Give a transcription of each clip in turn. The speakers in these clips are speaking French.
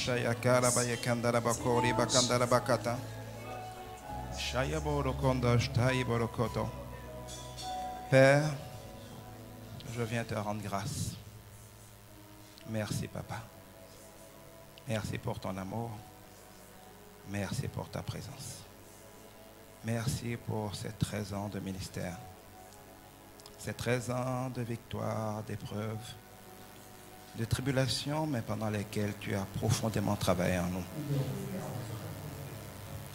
Shayakara Bayakandara Bakori Bakandara Bakata. Shayaborokondo Shtayaborokoto. Père, je viens te rendre grâce. Merci, Papa. Merci pour ton amour. Merci pour ta présence. Merci pour ces 13 ans de ministère. Ces 13 ans de victoire, d'épreuves, de tribulations, mais pendant lesquelles tu as profondément travaillé en nous.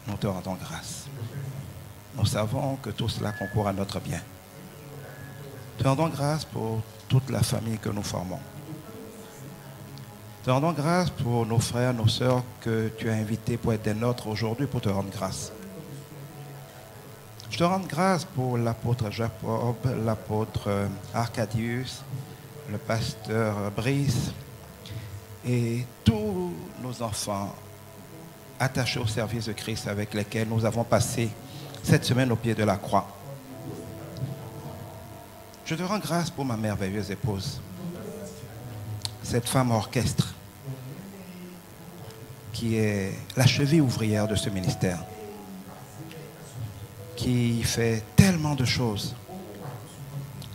Nous te rendons grâce. Nous savons que tout cela concourt à notre bien. Te rendons grâce pour toute la famille que nous formons. Te rendons grâce pour nos frères, nos sœurs que tu as invités pour être des nôtres aujourd'hui pour te rendre grâce. Je te rends grâce pour l'apôtre Jacob, l'apôtre Arcadius, le pasteur Brice et tous nos enfants attachés au service de Christ avec lesquels nous avons passé cette semaine au pied de la croix. Je te rends grâce pour ma merveilleuse épouse, cette femme orchestre qui est la cheville ouvrière de ce ministère, qui fait tellement de choses,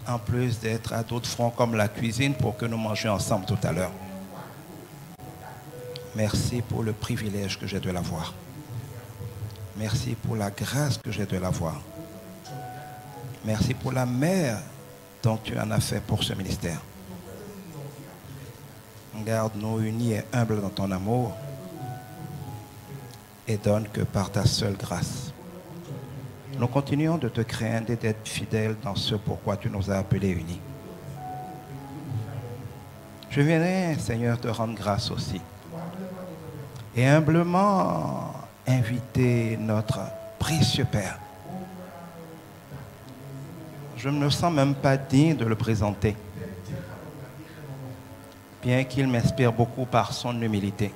en plus d'être à d'autres fronts comme la cuisine pour que nous mangions ensemble tout à l'heure. Merci pour le privilège que j'ai de la voir. Merci pour la grâce que j'ai de la voir. Merci pour la mère dont tu en as fait pour ce ministère. Garde-nous unis et humbles dans ton amour et donne que par ta seule grâce, nous continuons de te craindre et d'être fidèles dans ce pourquoi tu nous as appelés unis. Je viendrai, Seigneur, te rendre grâce aussi et humblement inviter notre précieux Père. Je ne me sens même pas digne de le présenter, bien qu'il m'inspire beaucoup par son humilité.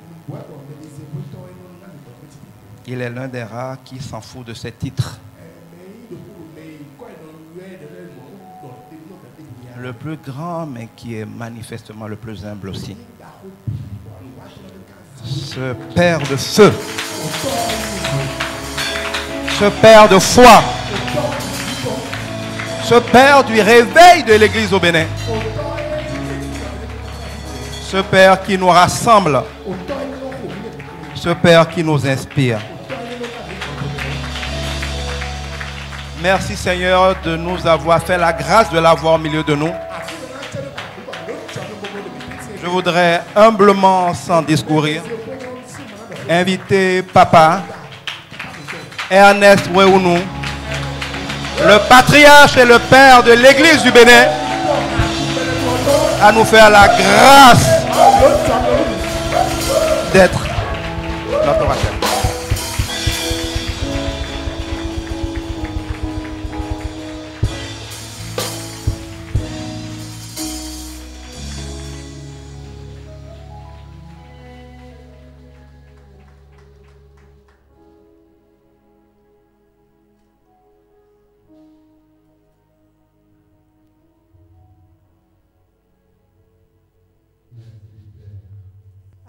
Il est l'un des rares qui s'en fout de ses titres. Le plus grand, mais qui est manifestement le plus humble aussi. Ce Père de feu, ce Père de foi, ce Père du réveil de l'Église au Bénin, ce Père qui nous rassemble, ce Père qui nous inspire. Merci Seigneur de nous avoir fait la grâce de l'avoir au milieu de nous. Je voudrais humblement, sans discourir, inviter Papa Ernest Wéounou, le patriarche et le père de l'Église du Bénin, à nous faire la grâce d'être notre orateur.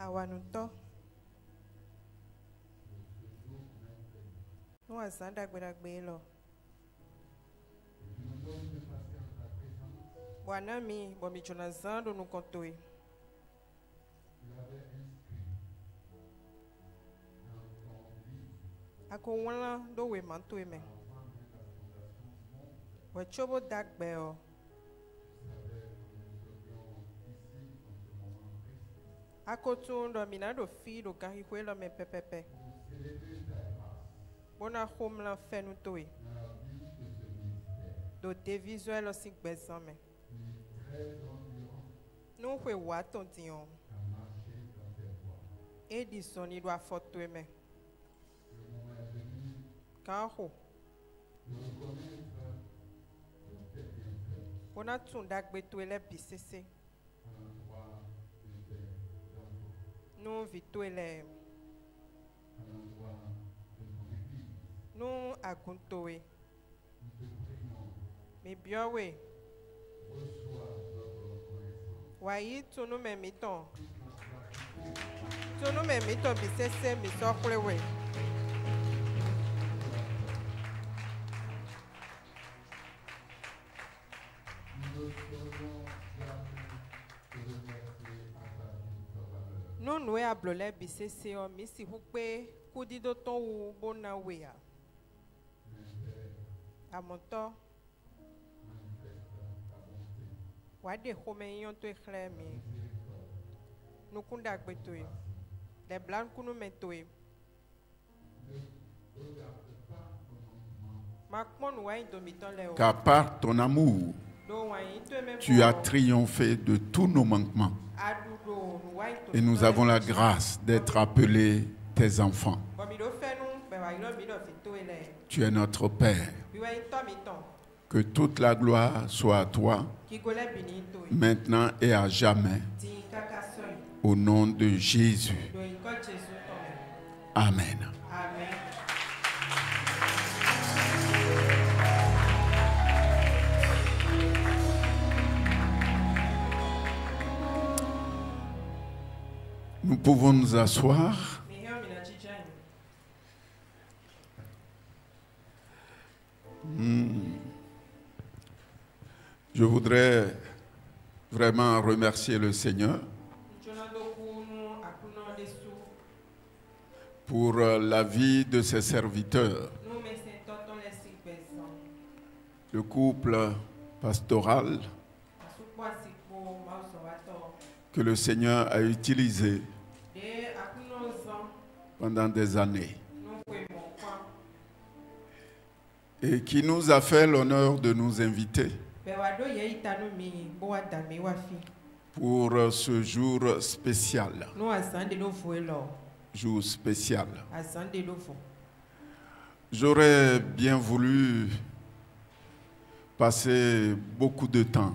Awanuto. Nous avons d'agbélo. Wanami, bomi Jonathan, nous comptons. Ako wana do we manto eme. We chobo dagbeo. Ako tundo minado fi do kahikwela me pepepe. Bona home la fenutoi. Do te visuel aussi gbesame. Nous we waton dion. Edison il doit photo eme. Quand on a tout d'agbeto et les BCC. Nous vito et les. Nous aguntoé. Mais bien oui. Voyez tout nous mettons. Sunu me mi to bisese mi so kwewe. Nous a blolé bisese o mi si hukpe kudido ton wu bona wea. Amonto. Wade home yon to ekhlemi. Nukunda gbetoe. Les blancs kunu metoe. Car par ton amour, tu as triomphé de tous nos manquements. Et nous avons la grâce d'être appelés tes enfants. Tu es notre Père. Que toute la gloire soit à toi, maintenant et à jamais. Au nom de Jésus. Amen. Nous pouvons nous asseoir. Je voudrais vraiment remercier le Seigneur pour la vie de ses serviteurs. Le couple pastoral que le Seigneur a utilisé pendant des années et qui nous a fait l'honneur de nous inviter pour ce jour spécial. Jour spécial. J'aurais bien voulu passer beaucoup de temps,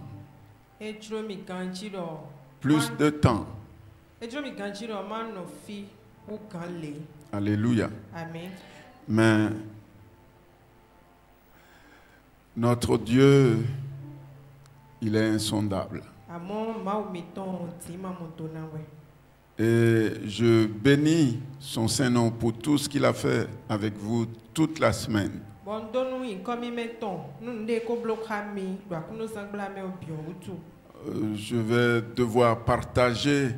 plus de temps. Alléluia. Amen. Mais notre Dieu, il est insondable. Et je bénis son Saint-Nom pour tout ce qu'il a fait avec vous toute la semaine. Je vais devoir partager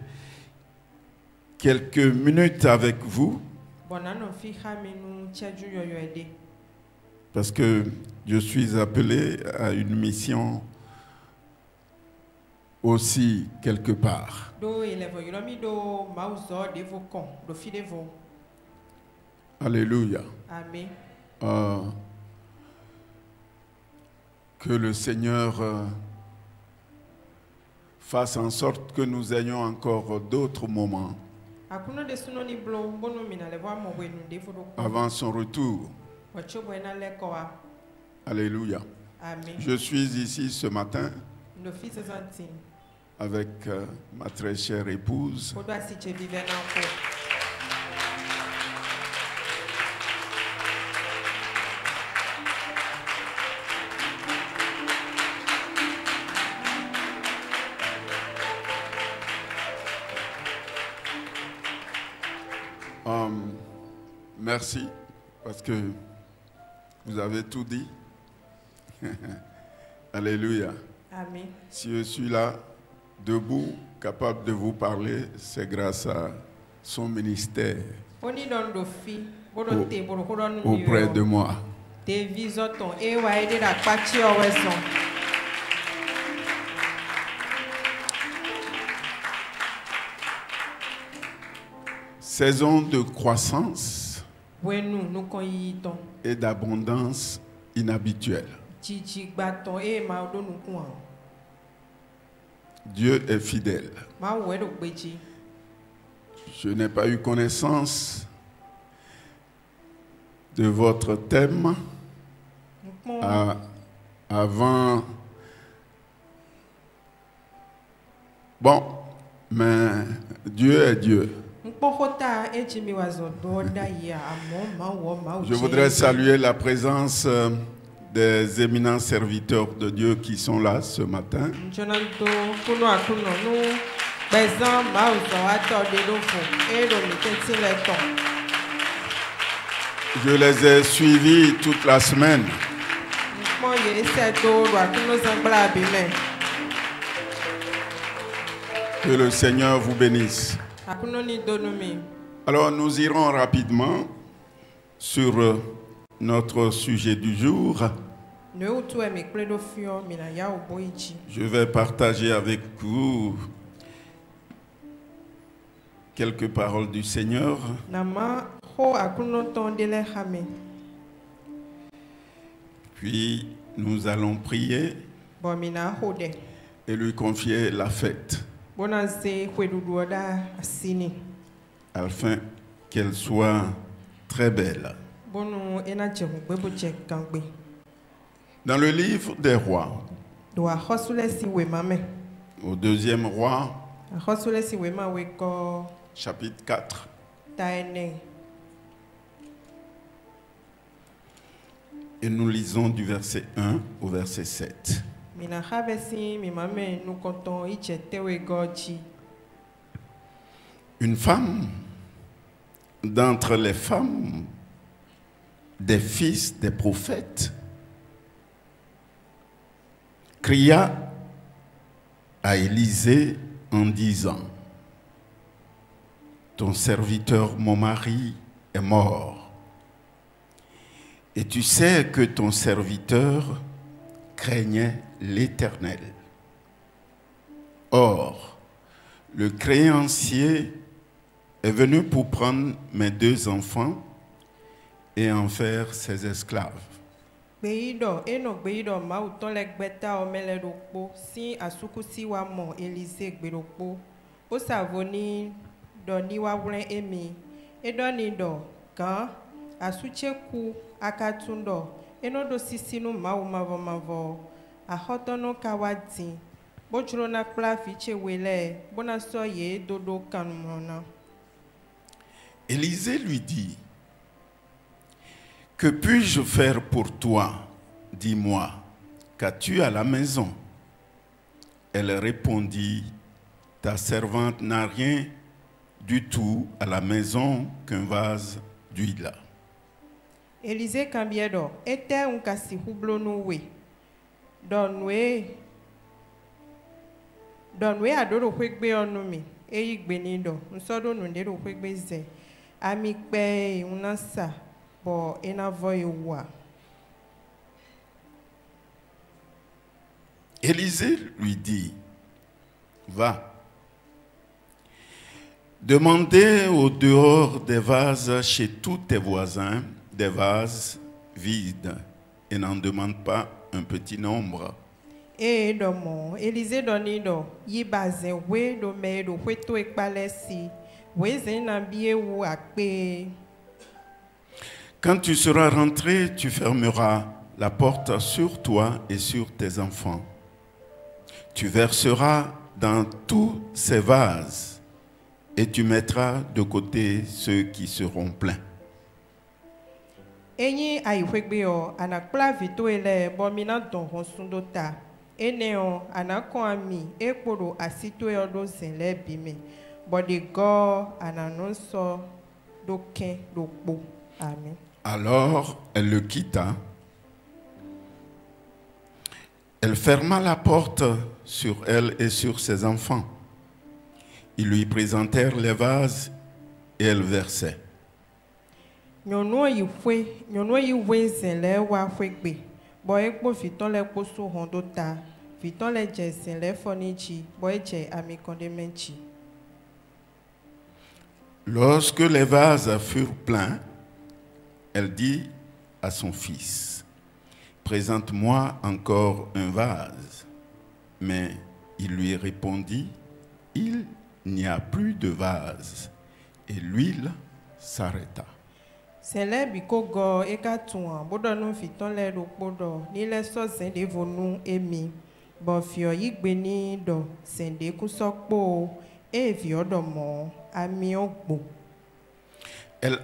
quelques minutes avec vous parce que je suis appelé à une mission aussi quelque part. Alléluia. Amen. Que le Seigneur fasse en sorte que nous ayons encore d'autres moments avant son retour. Alléluia. Amen. Je suis ici ce matin avec ma très chère épouse. Merci parce que vous avez tout dit. Alléluia. Amen. Si je suis là, debout, capable de vous parler, c'est grâce à son ministère auprès de moi. Saison de croissance et d'abondance inhabituelle. Dieu est fidèle. Je n'ai pas eu connaissance de votre thème avant. Bon, mais Dieu est Dieu. Je voudrais saluer la présence des éminents serviteurs de Dieu qui sont là ce matin. Je les ai suivis toute la semaine. Que le Seigneur vous bénisse. Alors nous irons rapidement sur notre sujet du jour. Je vais partager avec vous quelques paroles du Seigneur. Puis nous allons prier et lui confier la fête, afin qu'elle soit très belle. Dans le livre des rois, au deuxième roi, chapitre 4, et nous lisons du verset 1 au verset 7. Une femme d'entre les femmes des fils des prophètes cria à Élisée en disant: ton serviteur, mon mari, est mort. Et tu sais que ton serviteur craignait l'Éternel. Or, le créancier est venu pour prendre mes 2 enfants et en faire ses esclaves. Élisée lui dit: que puis-je faire pour toi? Dis-moi, qu'as-tu à la maison? Elle répondit: ta servante n'a rien du tout à la maison qu'un vase d'huile. Élisée cambiedo était un kasi hublonuwe. Donwe adoro kwegbe onumi eyi gbenido nsodo nundero kwegbe ze amikpe unasa bo enavo ewa. Élisée lui dit: va, demandez au dehors des vases chez tous tes voisins des vases vides et n'en demande pas un petit nombre. Et domo Élisée donido yibaze we do me do weto ekpalesi we zenambie wu akpe. Quand tu seras rentré, tu fermeras la porte sur toi et sur tes enfants. Tu verseras dans tous ces vases et tu mettras de côté ceux qui seront pleins. Enyi ayiwegbeo anakpla vito ele bomina don honsundota eneo anako ami ekporo asito yodo zenle bime bode go ananonso doken dokpo. Amen. Alors elle le quitta. Elle ferma la porte sur elle et sur ses enfants. Ils lui présentèrent les vases et elle versait. Lorsque les vases furent pleins, elle dit à son fils: présente-moi encore un vase. Mais il lui répondit: il n'y a plus de vase. Et l'huile s'arrêta. Elle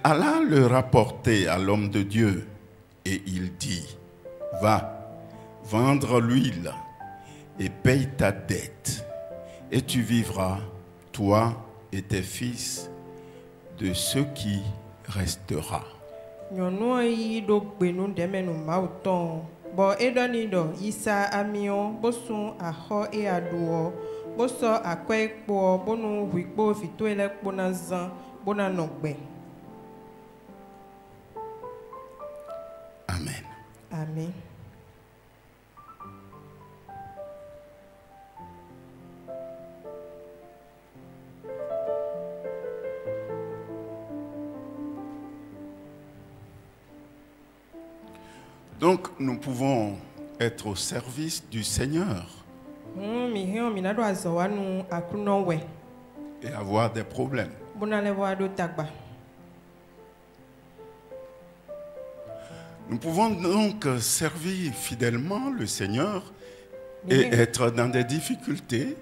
alla le rapporter à l'homme de Dieu et il dit: va, vendre l'huile et paye ta dette et tu vivras toi et tes fils de ce qui restera. Bo edonido isa amion bosun aho e aduo boso akwe po bonu wipo fituele pona zan bona nogbe. Amen. Amen. Donc, nous pouvons être au service du Seigneur et avoir des problèmes. Nous pouvons donc servir fidèlement le Seigneur et être dans des difficultés.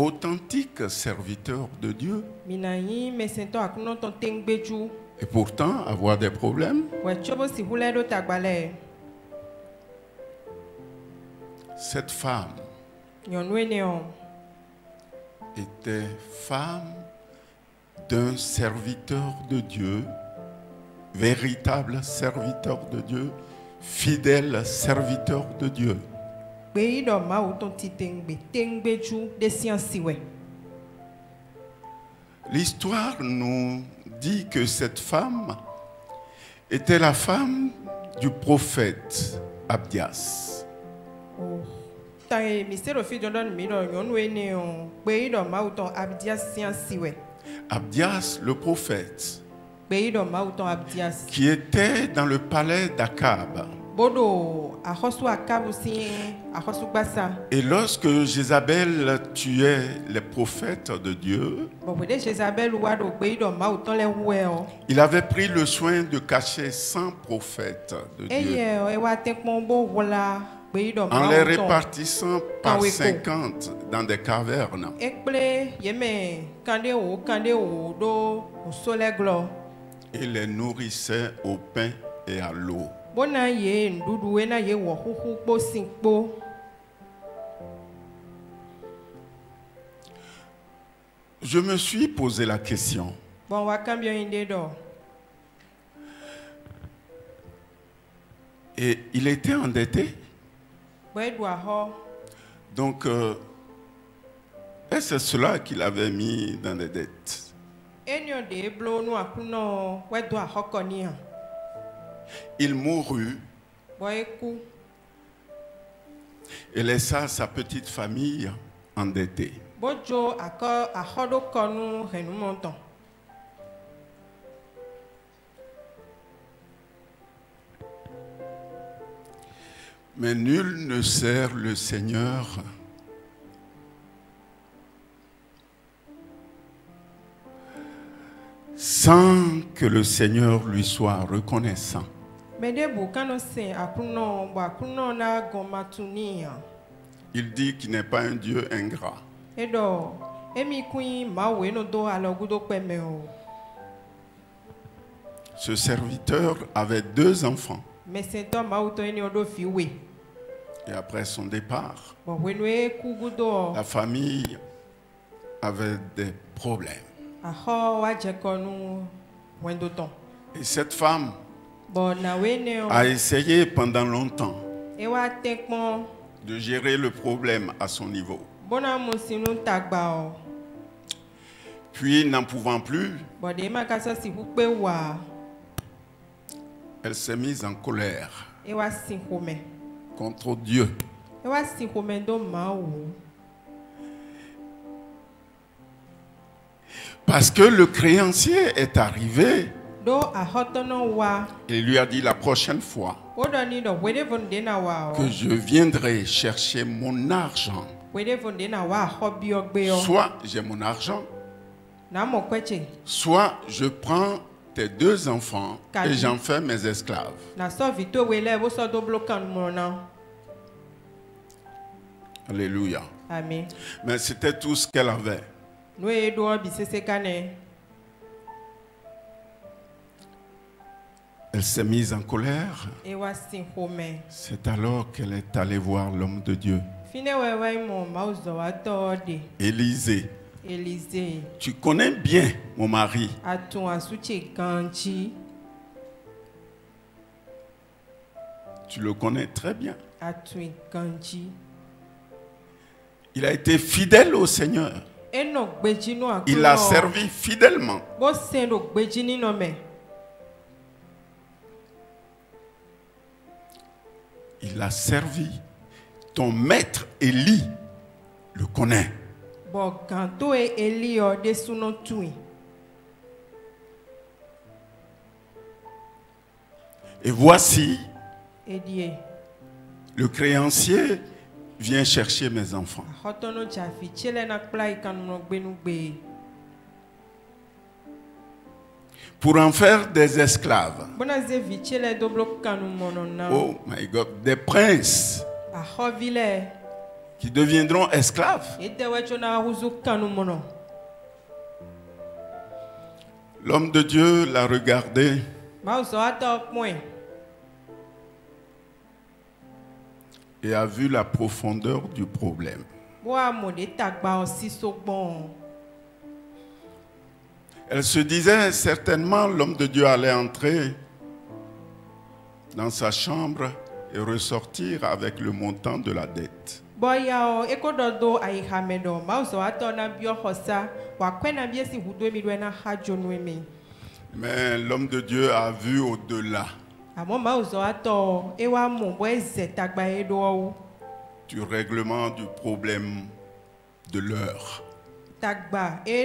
Authentique serviteur de Dieu et pourtant avoir des problèmes. Cette femme était femme d'un serviteur de Dieu, véritable serviteur de Dieu, fidèle serviteur de Dieu. L'histoire nous dit que cette femme était la femme du prophète Abdias. Abdias, le prophète, qui était dans le palais d'Akab. Et lorsque Jézabel tuait les prophètes de Dieu, il avait pris le soin de cacher 100 prophètes de Dieu en les répartissant par 50 dans des cavernes. Et les nourrissait au pain et à l'eau. Je me suis posé la question. Et il était endetté. Donc, est-ce cela qu'il avait mis dans des dettes? Il mourut et laissa sa petite famille endettée. Mais nul ne sert le Seigneur sans que le Seigneur lui soit reconnaissant. Il dit qu'il n'est pas un Dieu ingrat. Ce serviteur avait 2 enfants. Et après son départ, la famille avait des problèmes. Et cette femme a essayé pendant longtemps de gérer le problème à son niveau. Puis, n'en pouvant plus, elle s'est mise en colère contre Dieu. Parce que le créancier est arrivé et lui a dit la prochaine fois que je viendrai chercher mon argent. Soit j'ai mon argent, soit je prends tes 2 enfants et j'en fais mes esclaves. Alléluia. Amen. Mais c'était tout ce qu'elle avait. Elle s'est mise en colère. C'est alors qu'elle est allée voir l'homme de Dieu. Élisée. Tu connais bien mon mari. Tu le connais très bien. Il a été fidèle au Seigneur. Il a servi fidèlement. Il a servi. Ton maître Élie le connaît. Et voici, le créancier vient chercher mes enfants. Pour en faire des esclaves. Oh my God, des princes qui deviendront esclaves. L'homme de Dieu l'a regardé. Et a vu la profondeur du problème. Elle se disait certainement l'homme de Dieu allait entrer dans sa chambre et ressortir avec le montant de la dette. Mais l'homme de Dieu a vu au-delà du règlement du problème de l'heure. Et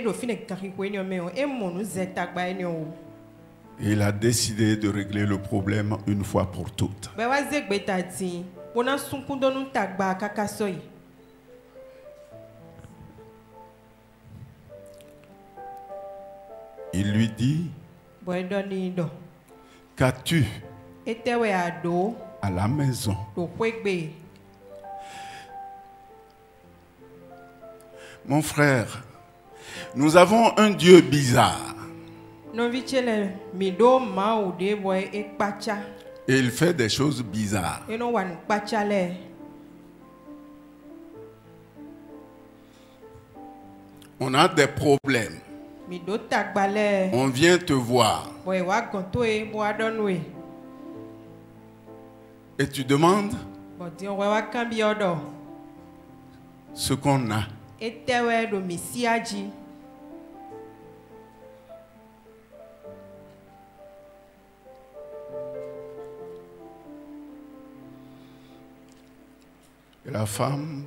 il a décidé de régler le problème une fois pour toutes. Il lui dit, qu'as-tu à la maison? Mon frère, nous avons un Dieu bizarre. Et il fait des choses bizarres. On a des problèmes. On vient te voir. Et tu demandes ce qu'on a. Et la femme,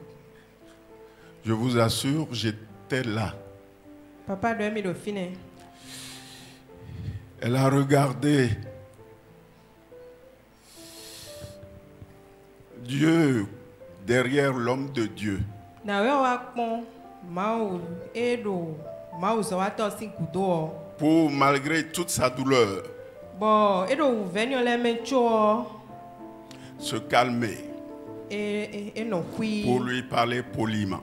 je vous assure, j'étais là. Elle a regardé Dieu derrière l'homme de Dieu. Pour, malgré toute sa douleur, se calmer. Pour lui parler poliment.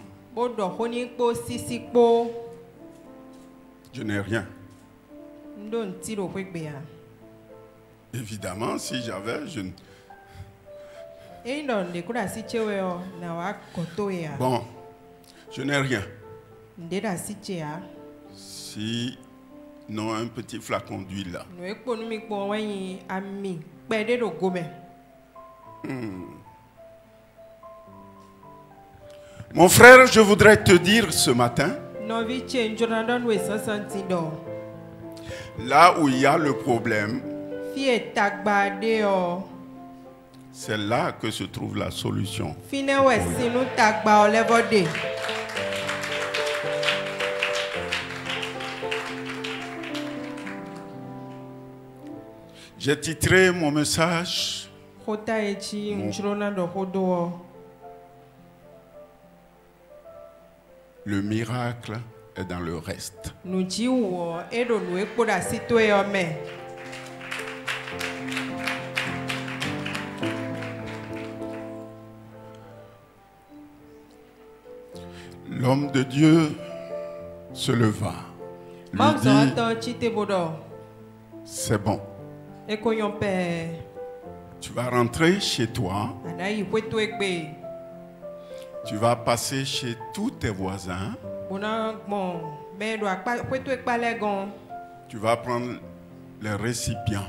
Je n'ai rien. Évidemment, si j'avais, je ne... Bon, je n'ai rien. Si non, un petit flacon d'huile là. Mon frère, je voudrais te dire ce matin, là où il y a le problème, c'est là que se trouve la solution. J'ai titré mon message Le miracle est dans le reste. L'homme de Dieu se leva. Lui dit, c'est bon. Tu vas rentrer chez toi. Tu vas passer chez tous tes voisins. Tu vas prendre les récipients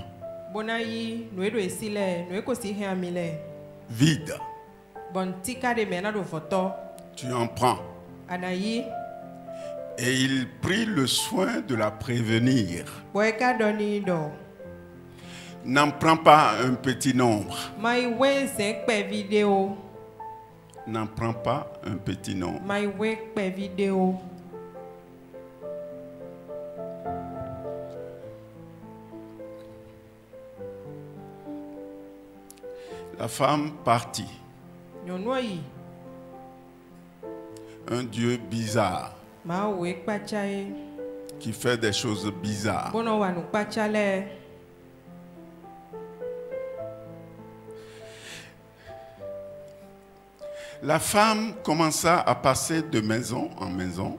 vides. Tu en prends. Et il prit le soin de la prévenir. N'en prends pas un petit nombre. N'en prends pas un petit nombre. La femme partit. Un Dieu bizarre qui fait des choses bizarres. La femme commença à passer de maison en maison,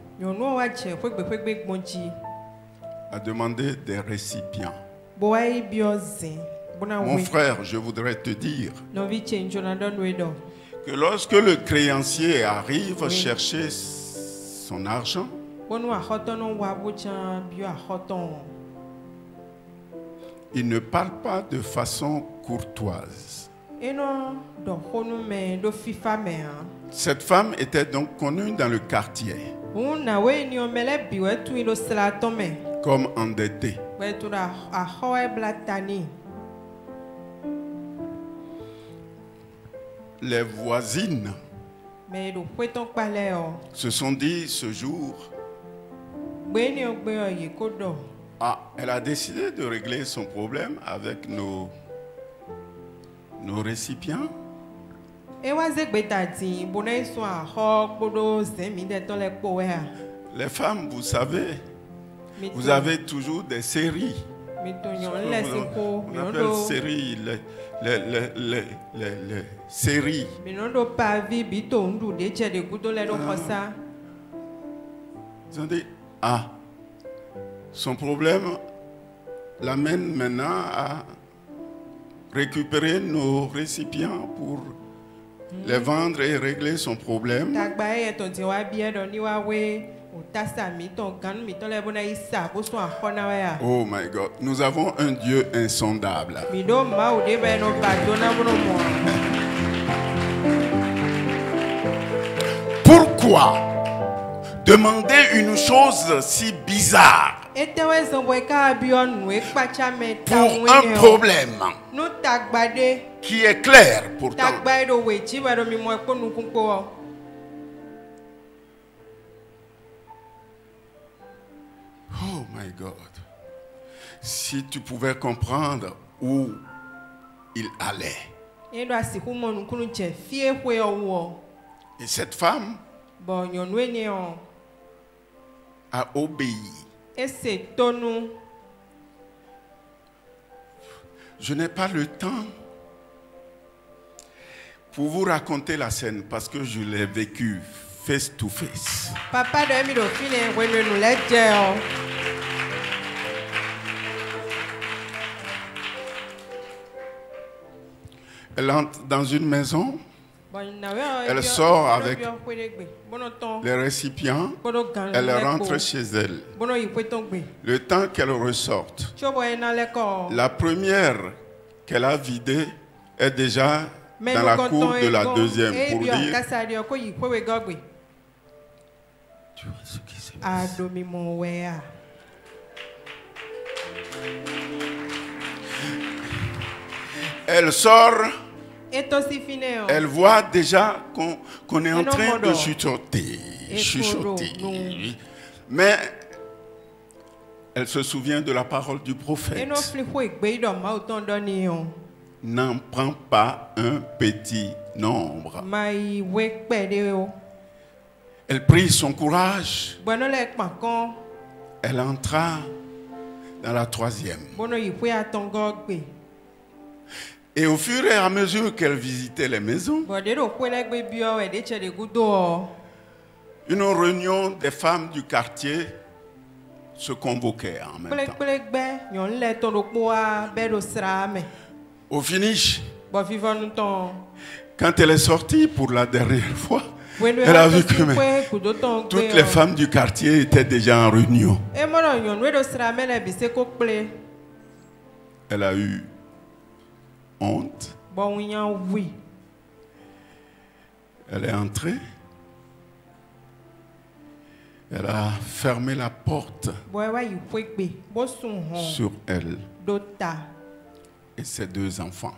à demander des récipients. Mon frère, je voudrais te dire que lorsque le créancier arrive chercher son argent, il ne parle pas de façon courtoise. Cette femme était donc connue dans le quartier comme endettée. Les voisines se sont dit ce jour, elle a décidé de régler son problème avec nos récipients. Les femmes, vous savez, vous avez toujours des séries. On appelle séries les séries. Ils ont dit, son problème l'amène maintenant à récupérer nos récipients pour les vendre et régler son problème. Oh my God, nous avons un Dieu insondable. Pourquoi demander une chose si bizarre pour un problème qui est clair pourtant? Oh my God. Si tu pouvais comprendre où il allait. Et cette femme a obéi. Je n'ai pas le temps pour vous raconter la scène parce que je l'ai vécu face to face. Elle entre dans une maison. Elle sort avec les récipients. Elle rentre chez elle. Le temps qu'elle ressorte, la première qu'elle a vidée est déjà dans la cour de la deuxième pour dire, tu vois ce qui s'est passé. Elle sort. Elle voit déjà qu'on est en train de chuchoter. Mais elle se souvient de la parole du prophète. N'en prends pas un petit nombre. Elle prit son courage. Elle entra dans la troisième. Et au fur et à mesure qu'elle visitait les maisons, une réunion des femmes du quartier se convoquaient en même temps. Au finish, quand elle est sortie pour la dernière fois, elle a vu que toutes les femmes du quartier étaient déjà en réunion. Elle a eu honte. Elle est entrée. Elle a fermé la porte sur elle et ses deux enfants.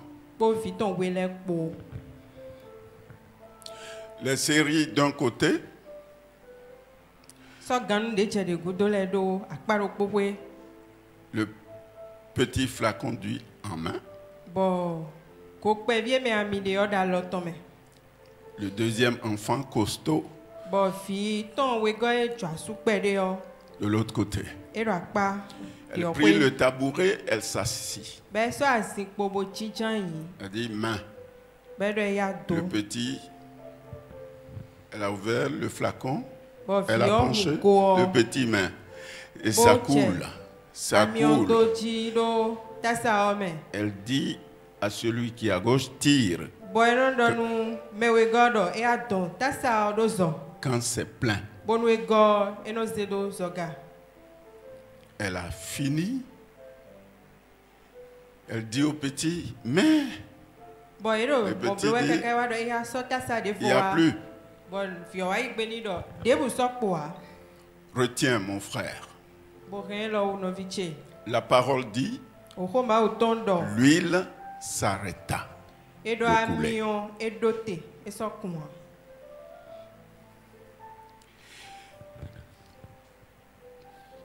Les séries d'un côté, le petit flacon d'huile en main, le deuxième enfant costaud de l'autre côté. Elle prit le tabouret, elle s'assit. Elle dit main. Le petit, elle a ouvert le flacon, elle a penché le petit main. Et ça coule, ça coule. Elle dit à celui qui est à gauche, tire. Quand c'est plein, elle a fini. Elle dit au petit, mais le petit dit, il n'y a plus. Retiens mon frère. La parole dit, l'huile s'arrêta de couler.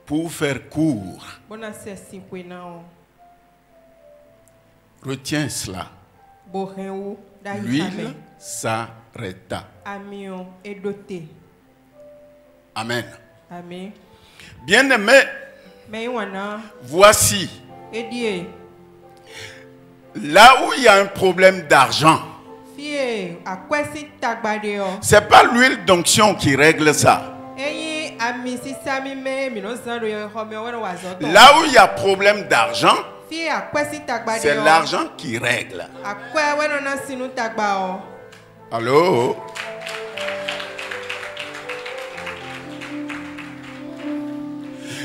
Pour faire court, retiens cela. L'huile s'arrêta. Amen. Bien-aimé, voici, là où il y a un problème d'argent, c'est pas l'huile d'onction qui règle ça. Là où il y a problème d'argent, c'est l'argent qui règle. Allô?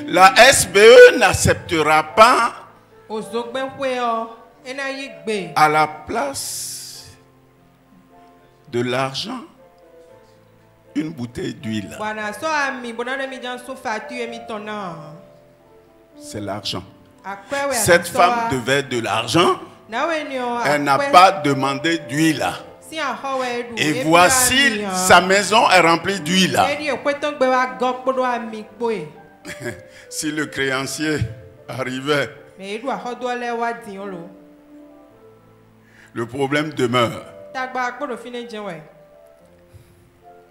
La SBE n'acceptera pas à la place de l'argent une bouteille d'huile. C'est l'argent. Cette femme devait de l'argent. Elle n'a pas demandé d'huile. Et voici, sa maison est remplie d'huile. Si le créancier arrivait, le problème demeure.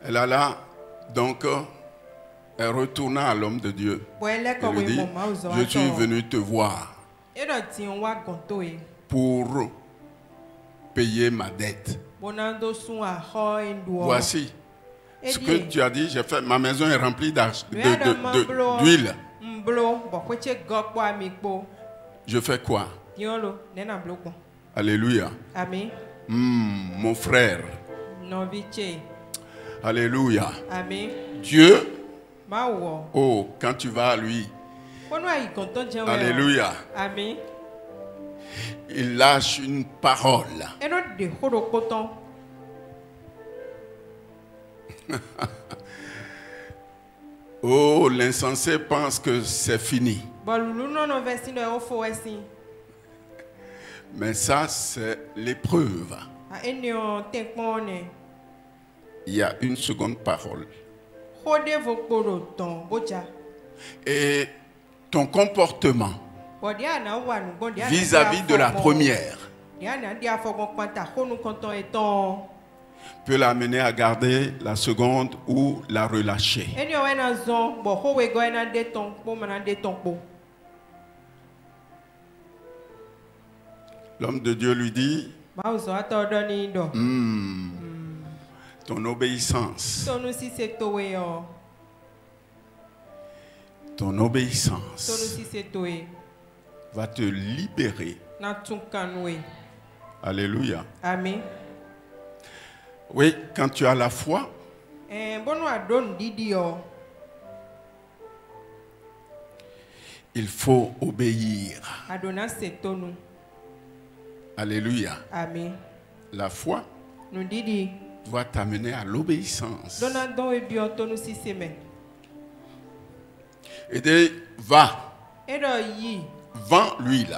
Elle alla donc, elle retourna à l'homme de Dieu. Elle lui dit, je suis venu te voir pour payer ma dette. Voici ce que tu as dit, j'ai fait, ma maison est remplie d'huile. Je fais quoi? Alléluia. Mon frère. Alléluia. Dieu, oh, quand tu vas à lui, alléluia, il lâche une parole. Oh, l'insensé pense que c'est fini. Mais ça, c'est l'épreuve. Il y a une seconde parole. Et ton comportement vis-à-vis de la première peut l'amener à garder la seconde ou la relâcher. L'homme de Dieu lui dit, ton obéissance Ton obéissance va te libérer. Alléluia. Amen. Oui, quand tu as la foi, il faut obéir. Alléluia. Amen. La foi doit t'amener à l'obéissance. Et dit, va. Vends l'huile.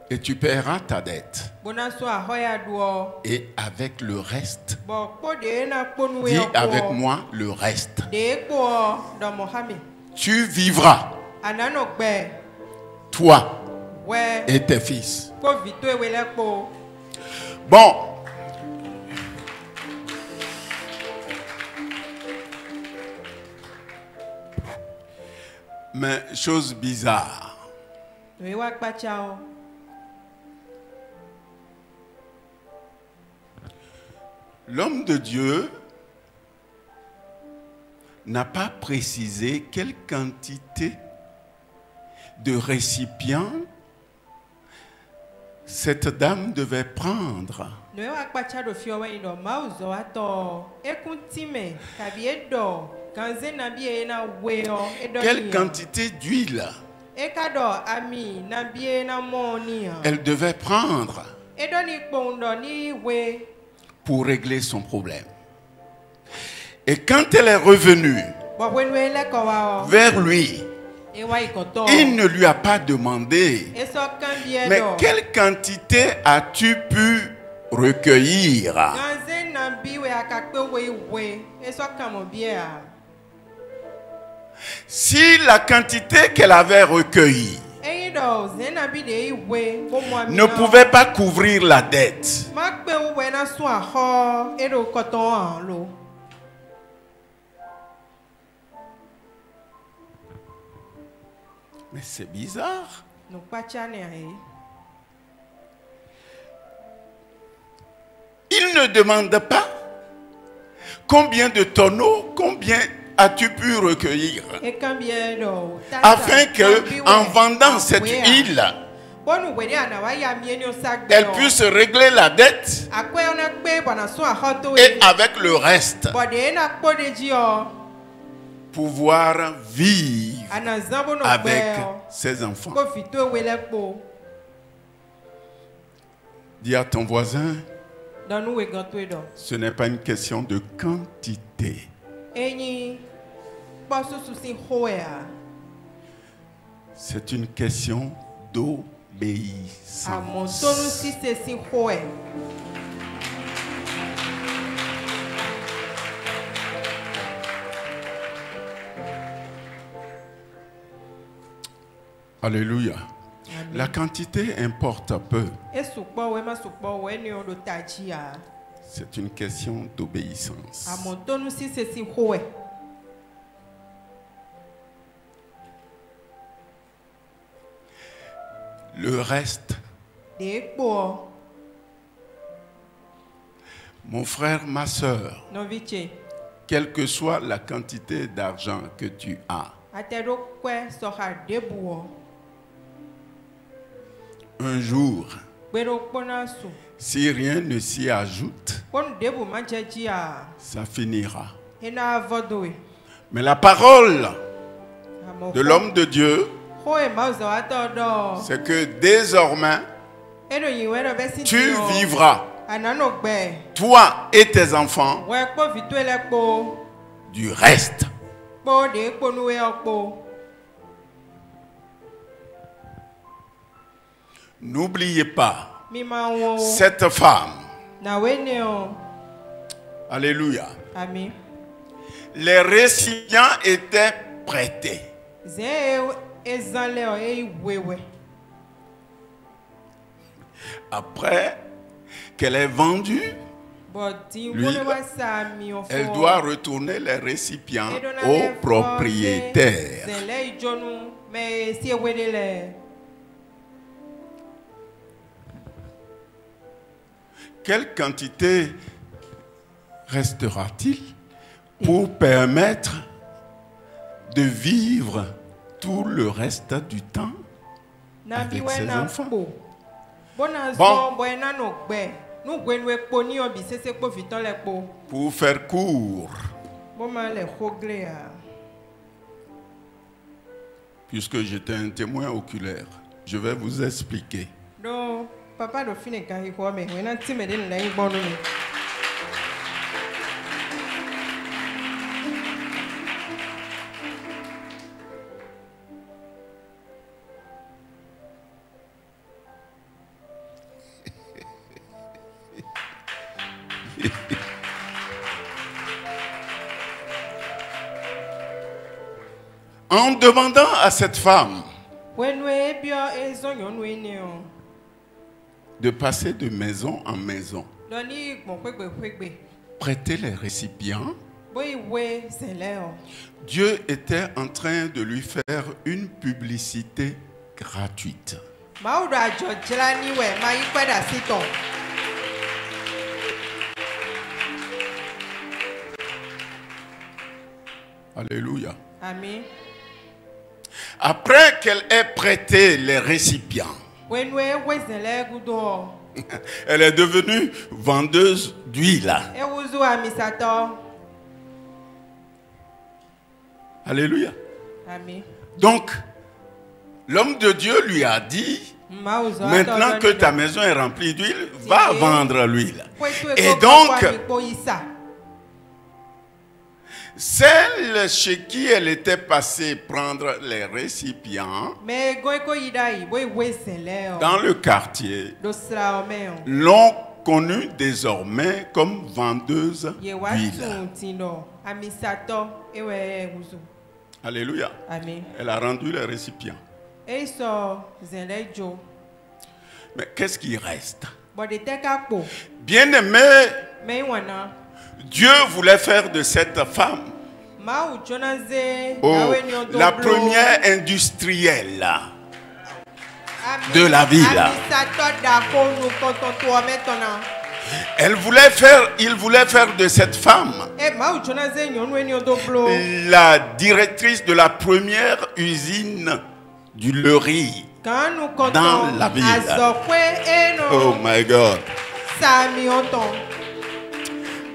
Et tu paieras ta dette. Et avec le reste, dis avec moi le reste. Tu vivras, toi et tes fils. Bon. Mais chose bizarre. L'homme de Dieu n'a pas précisé quelle quantité de récipients cette dame devait prendre. Quelle quantité d'huile elle devait prendre pour régler son problème. Et quand elle est revenue vers lui, il ne lui a pas demandé, mais quelle quantité as-tu pu recueillir? Si la quantité qu'elle avait recueillie ne pouvait pas couvrir la dette, mais c'est bizarre. Il ne demande pas combien de tonneaux, combien as-tu pu recueillir, afin que, en vendant cette huile, elle puisse régler la dette et avec le reste pouvoir vivre avec ses enfants. Dis à ton voisin, ce n'est pas une question de quantité. C'est une question d'obéissance. Alléluia. Amen. La quantité importe peu. C'est une question d'obéissance. Le reste, mon frère, ma soeur, quelle que soit la quantité d'argent que tu as, un jour, si rien ne s'y ajoute, ça finira. Mais la parole de l'homme de Dieu, c'est que désormais, tu vivras, toi et tes enfants, du reste. N'oubliez pas, cette femme, alléluia, Amen. Les récipients étaient prêtés. Après qu'elle ait vendu l'huile, elle doit retourner les récipients au propriétaire. Quelle quantité restera-t-il pour permettre de vivre tout le reste du temps avec ses enfants. Bon, pour faire court, puisque j'étais un témoin oculaire, je vais vous expliquer. En demandant à cette femme de passer de maison en maison, prêter les récipients, Dieu était en train de lui faire une publicité gratuite. Alléluia. Amen. Après qu'elle ait prêté les récipients, elle est devenue vendeuse d'huile. Alléluia. Amen. Donc, l'homme de Dieu lui a dit, maintenant que ta maison est remplie d'huile, va vendre l'huile. Et donc, celle chez qui elle était passée prendre les récipients dans le quartier l'ont connue désormais comme vendeuse d'huile. Alléluia. Amen. Elle a rendu les récipients. Mais qu'est-ce qui reste? Bien-aimé, Dieu voulait faire de cette femme la première industrielle de la ville. Il voulait faire de cette femme la directrice de la première usine du riz dans la ville. Oh my God.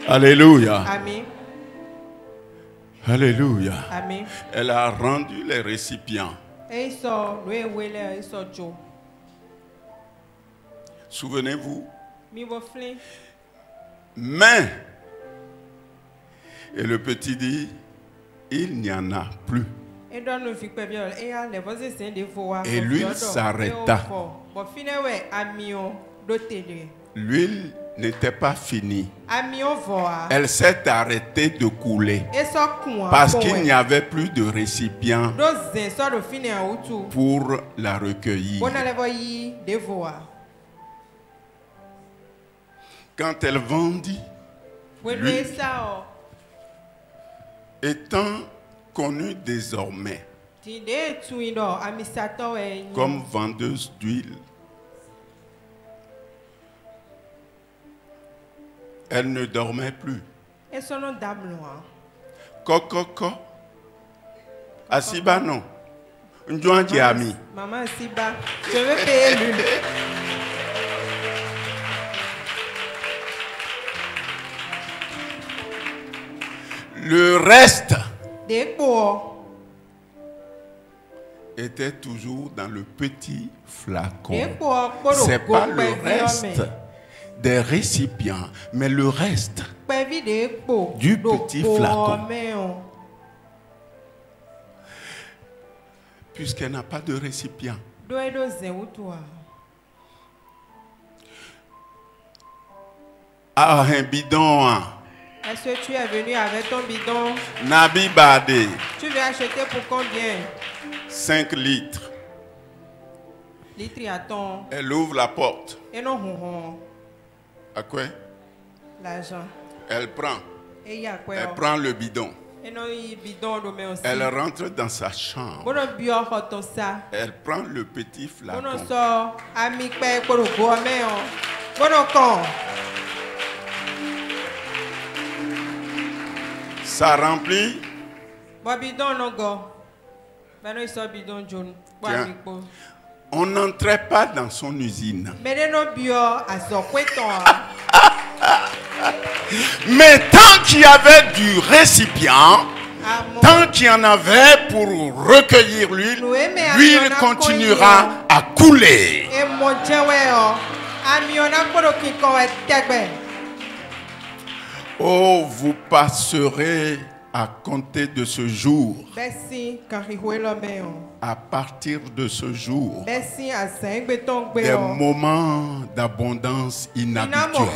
Alléluia. Amen. Alléluia. Amen. Elle a rendu les récipients. Souvenez-vous. Mais, et le petit dit, il n'y en a plus. Et l'huile s'arrêta. L'huile n'était pas finie. Elle s'est arrêtée de couler parce qu'il n'y avait plus de récipients pour la recueillir. Quand elle vendit, l'huile, étant connue désormais comme vendeuse d'huile, elle ne dormait plus. Coco. Asiba non. Maman Asiba, je veux payer l'huile. Le reste était toujours dans le petit flacon. C'est pas le reste des récipients, mais le reste du petit flacon. Puisqu'elle n'a pas de récipient. Ah, un bidon. Est-ce que tu es venu avec ton bidon? Nabi Bade. Tu veux acheter pour combien? 5 litres. Litres à ton. Elle ouvre la porte. Et non, à quoi? L'argent. Elle prend. Et y a quoi? Elle prend le bidon. Et non, bidon aussi. Elle rentre dans sa chambre. Elle prend le petit flacon. Ça remplit Tiens, on n'entrait pas dans son usine. Mais tant qu'il y avait du récipient, tant qu'il y en avait pour recueillir l'huile, l'huile continuera à couler. Oh, vous passerez à compter de ce jour, à partir de ce jour, des moments d'abondance inhabituels.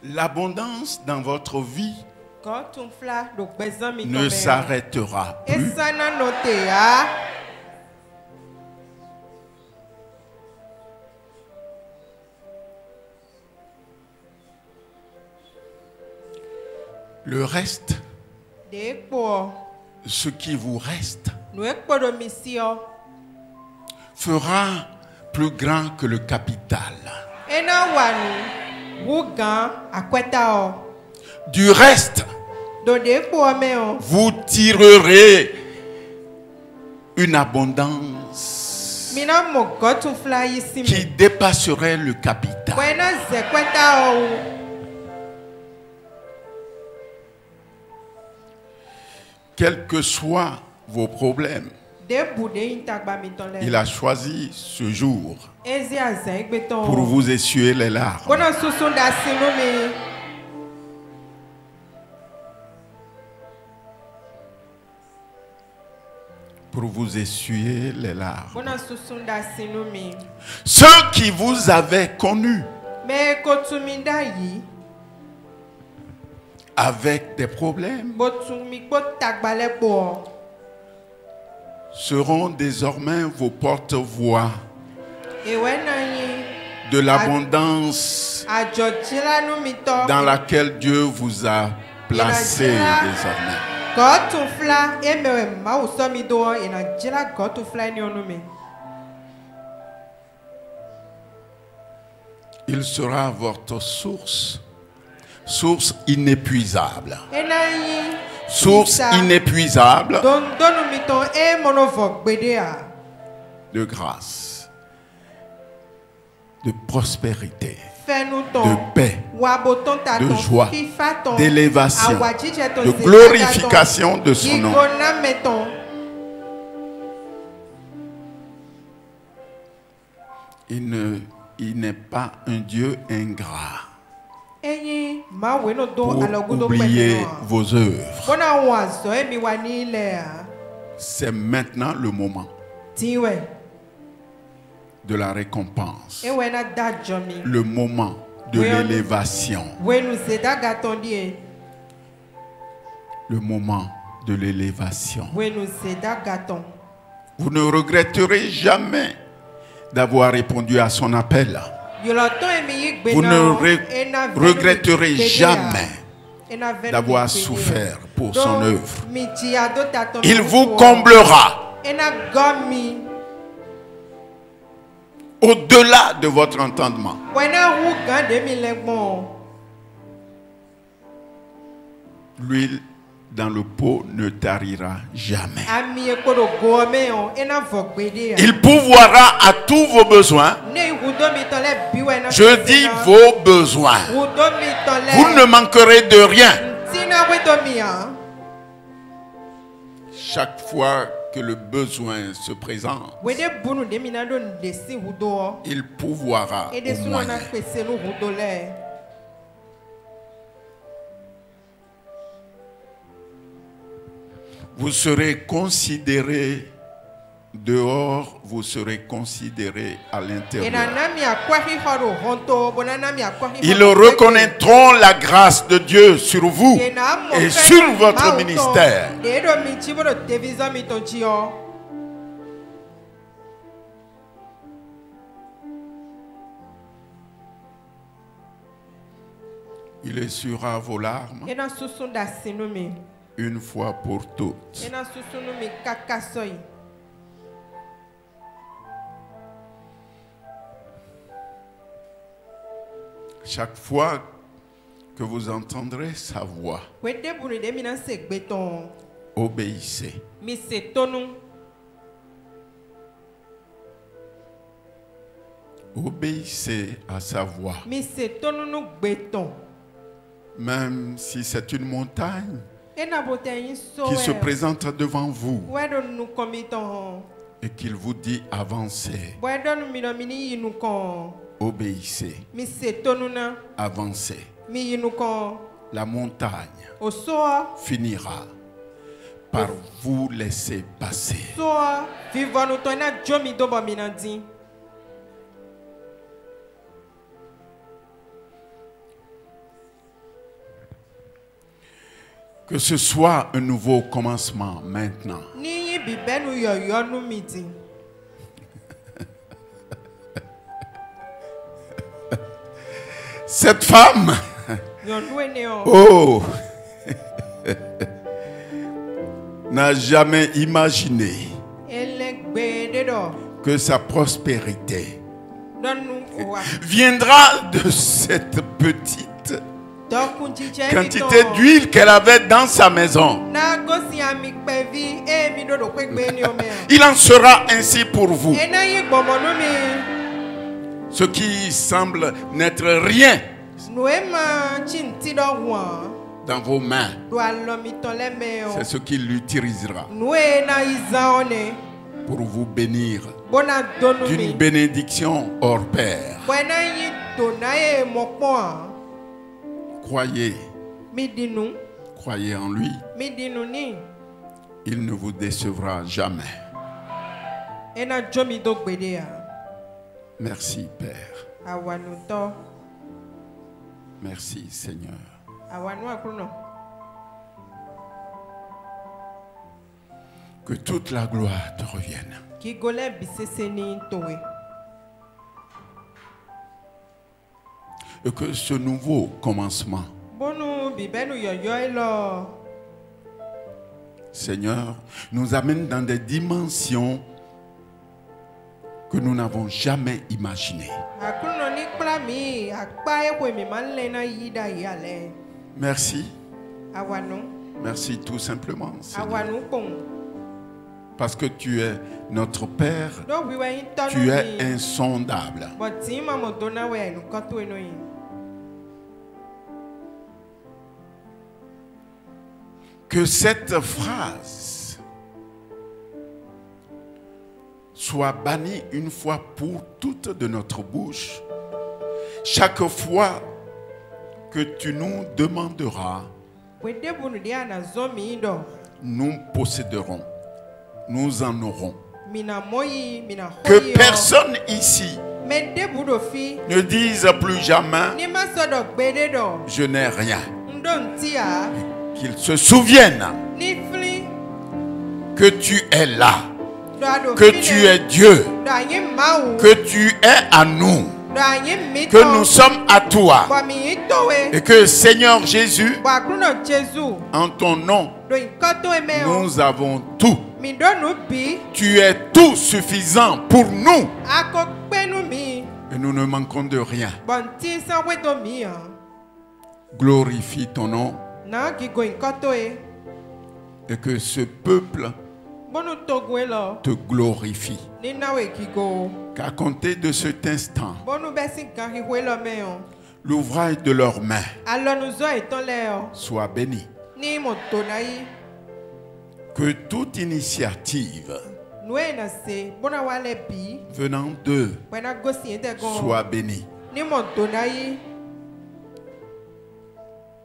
L'abondance dans votre vie ne s'arrêtera plus. Le reste, ce qui vous reste, fera plus grand que le capital. Du reste, vous tirerez une abondance qui dépasserait le capital. Quels que soient vos problèmes, il a choisi ce jour pour vous essuyer les larmes. Pour vous essuyer les larmes. Ceux qui vous avaient connus avec des problèmes seront désormais vos porte-voix de l'abondance dans laquelle Dieu vous a placé désormais. Il sera votre source inépuisable. Source inépuisable de grâce, de prospérité, de paix, de joie, d'élévation, de glorification de son nom. Il n'est pas un Dieu ingrat pour oublier vos œuvres. C'est maintenant le moment de la récompense, le moment de l'élévation, le moment de l'élévation. Vous ne regretterez jamais d'avoir répondu à son appel. Vous ne regretterez jamais d'avoir souffert pour son œuvre. Il vous comblera au-delà de votre entendement. L'huile dans le pot ne tarira jamais. Il pourvoira à tous vos besoins. Je dis vos besoins. Vous ne manquerez de rien. Chaque fois que le besoin se présente, il pourvoira au moyen. Vous serez considéré dehors, vous serez considéré à l'intérieur. Ils reconnaîtront la grâce de Dieu sur vous et sur votre ministère. Il essuiera vos larmes une fois pour toutes. Chaque fois que vous entendrez sa voix, obéissez. Obéissez à sa voix. Même si c'est une montagne qui se présente devant vous et qu'il vous dit avancez. Obéissez. Avancez. La montagne finira par vous laisser passer. Que ce soit un nouveau commencement maintenant. Cette femme, oh, n'a jamais imaginé que sa prospérité viendra de cette petite quantité d'huile qu'elle avait dans sa maison. Il en sera ainsi pour vous. Ce qui semble n'être rien dans vos mains, c'est ce qu'il utilisera pour vous bénir d'une bénédiction hors pair. Croyez. Croyez en lui. Il ne vous décevra jamais. Merci, Père. Merci, Seigneur. Que toute la gloire te revienne. Et que ce nouveau commencement, Seigneur, nous amène dans des dimensions que nous n'avons jamais imaginées. Merci. Merci tout simplement, Seigneur. Parce que tu es notre Père, tu es insondable. Que cette phrase soit bannie une fois pour toutes de notre bouche. Chaque fois que tu nous demanderas, nous posséderons, nous en aurons. Que personne ici ne dise plus jamais je n'ai rien. Qu'ils se souviennent que tu es là, que tu es Dieu, que tu es à nous, que nous sommes à toi, et que Seigneur Jésus, en ton nom, nous avons tout. Tu es tout suffisant pour nous et nous ne manquons de rien. Glorifie ton nom. Et que ce peuple te glorifie. Qu'à compter de cet instant, l'ouvrage de leurs mains soit béni. Que toute initiative venant d'eux soit bénie.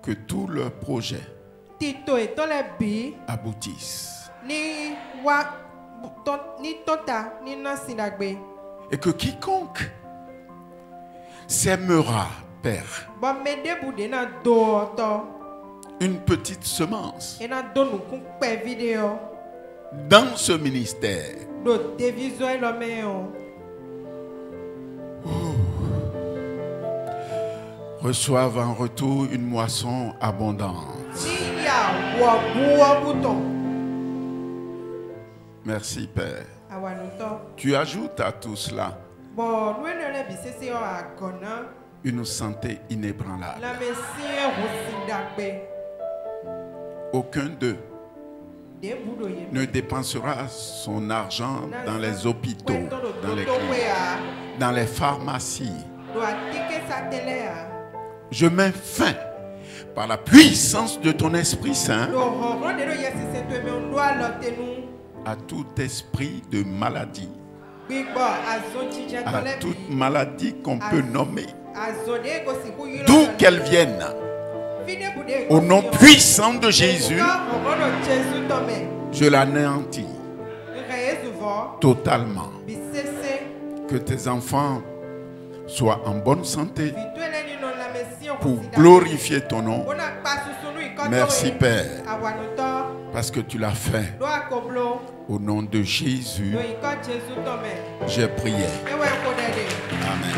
Que tous leurs projets aboutissent. Et que quiconque sèmera, Père, une petite semence dans ce ministère, reçoivent en retour une moisson abondante. Merci, Père. Awanoto. Tu ajoutes à tout cela une santé inébranlable. Aucun d'eux ne dépensera son argent dans les hôpitaux, dans les cliniques, dans les pharmacies. Je mets fin, par la puissance de ton Esprit Saint, à tout esprit de maladie, à toute maladie qu'on peut nommer, d'où qu'elle vienne. Au nom puissant de Jésus, je l'anéantis totalement. Que tes enfants soient en bonne santé pour glorifier ton nom. Merci Père, parce que tu l'as fait. Au nom de Jésus, j'ai prié. Amen.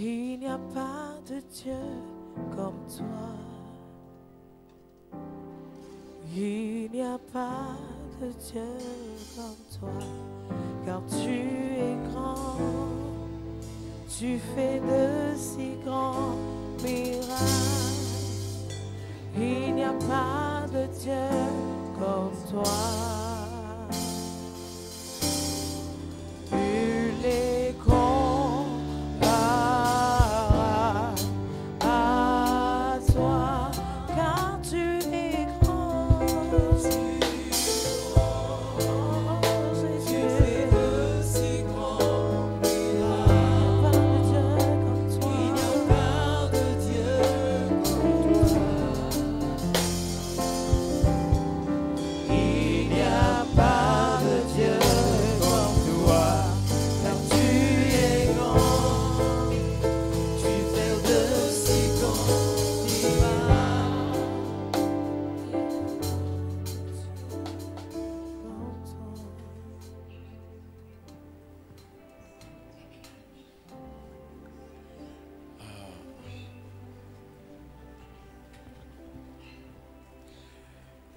Il n'y a pas de Dieu comme toi. Il n'y a pas de Dieu comme toi. Car tu es grand. Tu fais de si grands miracles. Il n'y a pas de Dieu comme toi.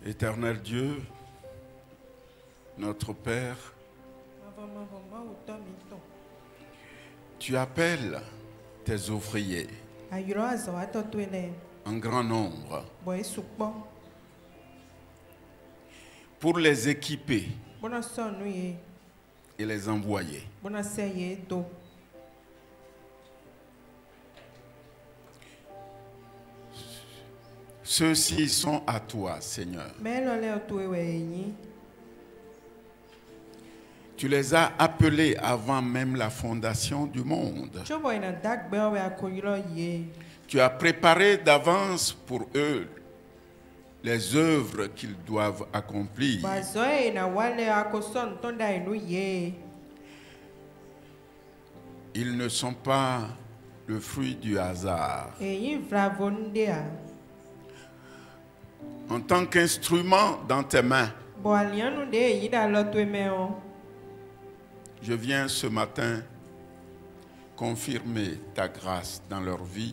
Éternel Dieu, notre Père, tu appelles tes ouvriers en grand nombre pour les équiper et les envoyer. Ceux-ci sont à toi, Seigneur. Tu les as appelés avant même la fondation du monde. Tu as préparé d'avance pour eux les œuvres qu'ils doivent accomplir. Ils ne sont pas le fruit du hasard. En tant qu'instrument dans tes mains, je viens ce matin confirmer ta grâce dans leur vie.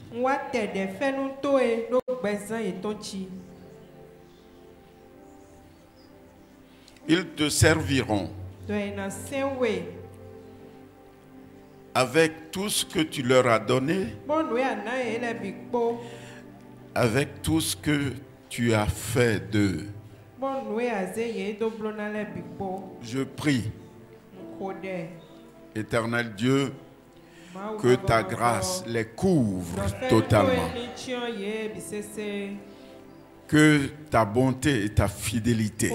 Ils te serviront avec tout ce que tu leur as donné, avec tout ce que tu as fait d'eux. Je prie, Éternel Dieu, que ta grâce les couvre totalement. Que ta bonté et ta fidélité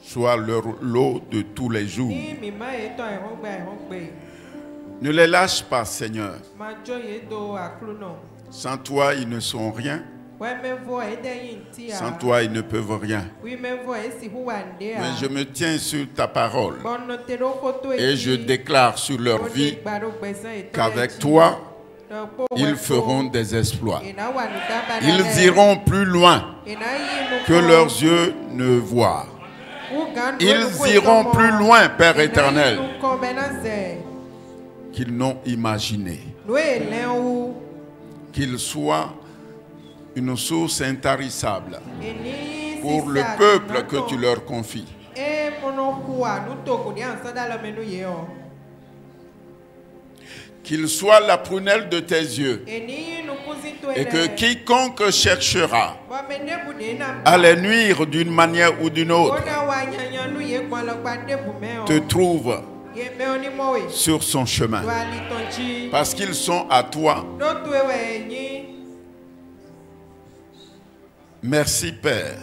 soient leur lot de tous les jours. Ne les lâche pas, Seigneur. Sans toi, ils ne sont rien. Sans toi, ils ne peuvent rien. Mais je me tiens sur ta parole et je déclare sur leur vie qu'avec toi, ils feront des exploits. Ils iront plus loin que leurs yeux ne voient. Ils iront plus loin, Père éternel, qu'ils n'ont imaginé. Qu'ils soient une source intarissable pour le peuple que tu leur confies. Qu'il soit la prunelle de tes yeux et que quiconque cherchera à les nuire d'une manière ou d'une autre te trouve sur son chemin parce qu'ils sont à toi. Merci Père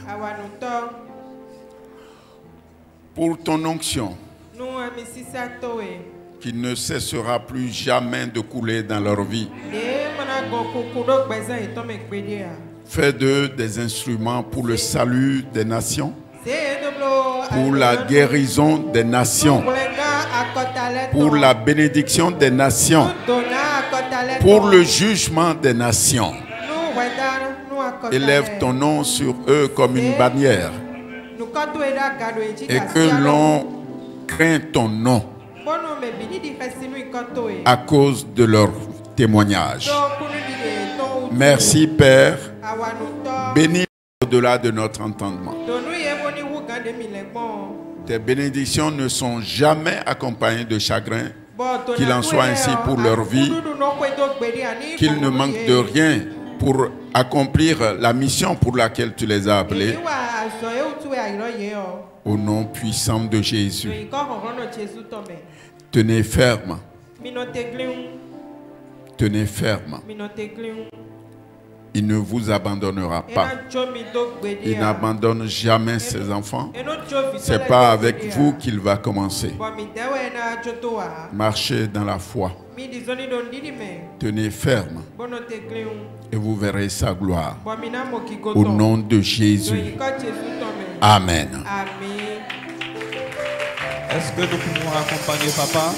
pour ton onction qui ne cessera plus jamais de couler dans leur vie. Fais d'eux des instruments pour le salut des nations, pour la guérison des nations, pour la bénédiction des nations, pour le jugement des nations. Élève ton nom sur eux comme une bannière et que l'on craint ton nom à cause de leur témoignage. Merci Père, bénis au-delà de notre entendement. Tes bénédictions ne sont jamais accompagnées de chagrin, qu'il en soit ainsi pour leur vie, qu'ils ne manquent de rien pour accomplir la mission pour laquelle tu les as appelés. Au nom puissant de Jésus. Tenez ferme. Tenez ferme. Il ne vous abandonnera pas. Il n'abandonne jamais ses enfants. Ce n'est pas avec vous qu'il va commencer. Marchez dans la foi. Tenez ferme. Et vous verrez sa gloire. Au nom de Jésus. Amen. Est-ce que nous pouvons accompagner papa?